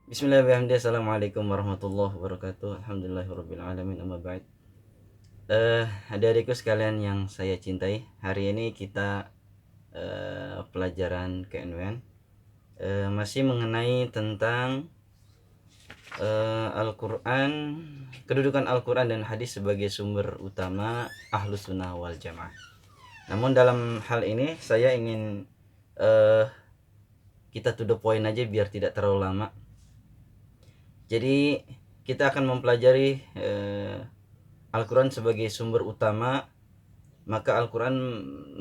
Bismillahirrahmanirrahim. Assalamualaikum warahmatullahi wabarakatuh. Alhamdulillahirabbil alamin. Amma ba'd. Adik-adikku sekalian yang saya cintai, hari ini kita pelajaran KNWN masih mengenai tentang Al-Quran, kedudukan Al-Quran dan hadis sebagai sumber utama Ahlus Sunnah wal Jamaah. Namun dalam hal ini saya ingin kita to the point aja biar tidak terlalu lama. Jadi kita akan mempelajari Al-Quran sebagai sumber utama. Maka Al-Quran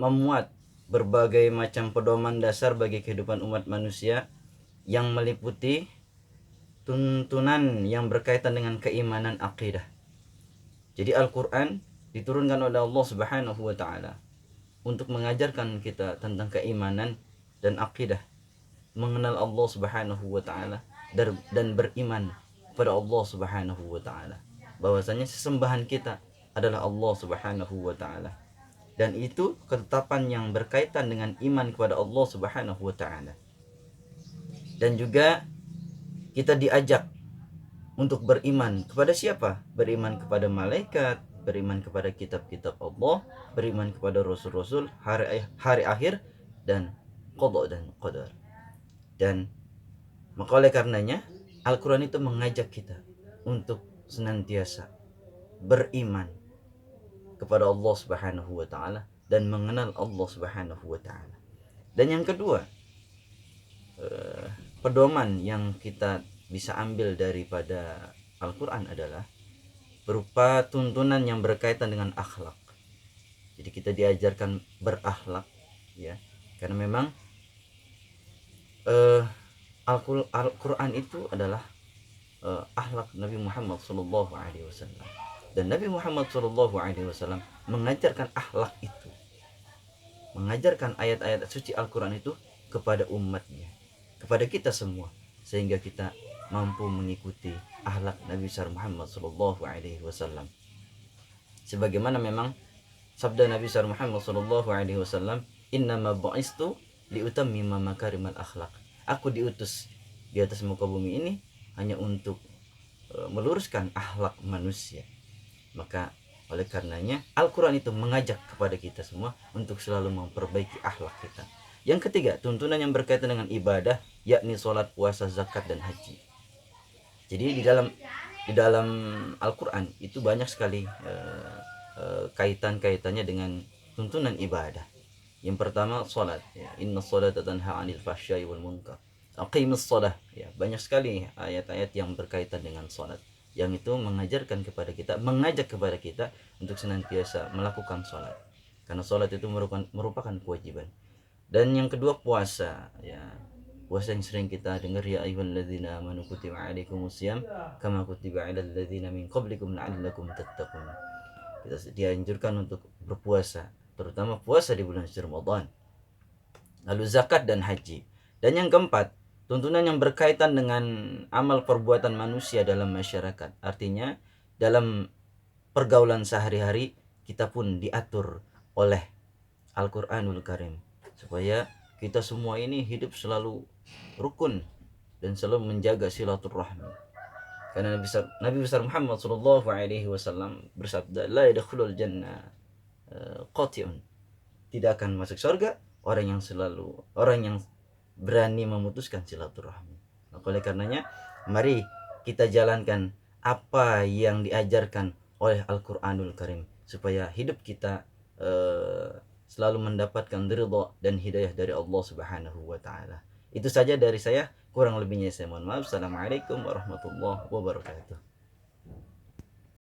memuat berbagai macam pedoman dasar bagi kehidupan umat manusia yang meliputi tuntunan yang berkaitan dengan keimanan akidah. Jadi Al-Quran diturunkan oleh Allah Subhanahu wa Ta'ala untuk mengajarkan kita tentang keimanan dan akidah, mengenal Allah Subhanahu wa Ta'ala dan beriman kepada Allah Subhanahu wa Ta'ala, bahwasanya sesembahan kita adalah Allah Subhanahu wa Ta'ala, dan itu ketetapan yang berkaitan dengan iman kepada Allah Subhanahu wa Ta'ala. Dan juga kita diajak untuk beriman kepada siapa? Beriman kepada malaikat, beriman kepada kitab-kitab Allah, beriman kepada rasul-rasul, hari akhir, dan qada dan qadar. Dan maka oleh karenanya Al-Quran itu mengajak kita untuk senantiasa beriman kepada Allah Subhanahu wa Ta'ala dan mengenal Allah Subhanahu wa Ta'ala. Dan yang kedua, pedoman yang kita bisa ambil daripada Al-Quran adalah berupa tuntunan yang berkaitan dengan akhlak. Jadi kita diajarkan berakhlak, ya, karena memang Al-Quran itu adalah akhlak Nabi Muhammad SAW, dan Nabi Muhammad SAW mengajarkan akhlak itu, mengajarkan ayat-ayat suci Al-Quran itu kepada umatnya, kepada kita semua, sehingga kita mampu mengikuti akhlak Nabi besar Muhammad SAW. Sebagaimana memang sabda Nabi besar Muhammad SAW, innama bu'istu liutammima makarimal akhlak. Aku diutus di atas muka bumi ini hanya untuk meluruskan akhlak manusia. Maka oleh karenanya Al-Quran itu mengajak kepada kita semua untuk selalu memperbaiki akhlak kita. Yang ketiga, tuntunan yang berkaitan dengan ibadah, yakni sholat, puasa, zakat, dan haji. Jadi di dalam Al-Quran itu banyak sekali kaitannya dengan tuntunan ibadah. Yang pertama, sholat, ya. Inna sholata tanha 'anil fahsya'i wal munkar. Aqimus sholah, ya. Banyak sekali ayat-ayat yang berkaitan dengan sholat, yang itu mengajarkan kepada kita, mengajak kepada kita untuk senantiasa melakukan sholat, karena sholat itu merupakan kewajiban. Dan yang kedua, puasa, ya. Puasa yang sering kita dengar, ya ayyuhalladzina amanu kutiba 'alaikumusiyam kama kutiba 'alal ladzina min qablikum la'allakum tattaqun. Kita dianjurkan untuk berpuasa, terutama puasa di bulan suci Ramadan. Lalu zakat dan haji. Dan yang keempat, tuntunan yang berkaitan dengan amal perbuatan manusia dalam masyarakat. Artinya dalam pergaulan sehari-hari kita pun diatur oleh Al-Quranul Karim, supaya kita semua ini hidup selalu rukun dan selalu menjaga silaturahmi. Karena Nabi besar Muhammad SAW bersabda, la yadkhulul jannah qati'un, tidak akan masuk surga orang yang berani memutuskan silaturahmi. Maka oleh karenanya mari kita jalankan apa yang diajarkan oleh Al-Quranul Karim, supaya hidup kita selalu mendapatkan ridha dan hidayah dari Allah Subhanahu wa Ta'ala. Itu saja dari saya, kurang lebihnya saya mohon maaf. Assalamualaikum warahmatullahi wabarakatuh.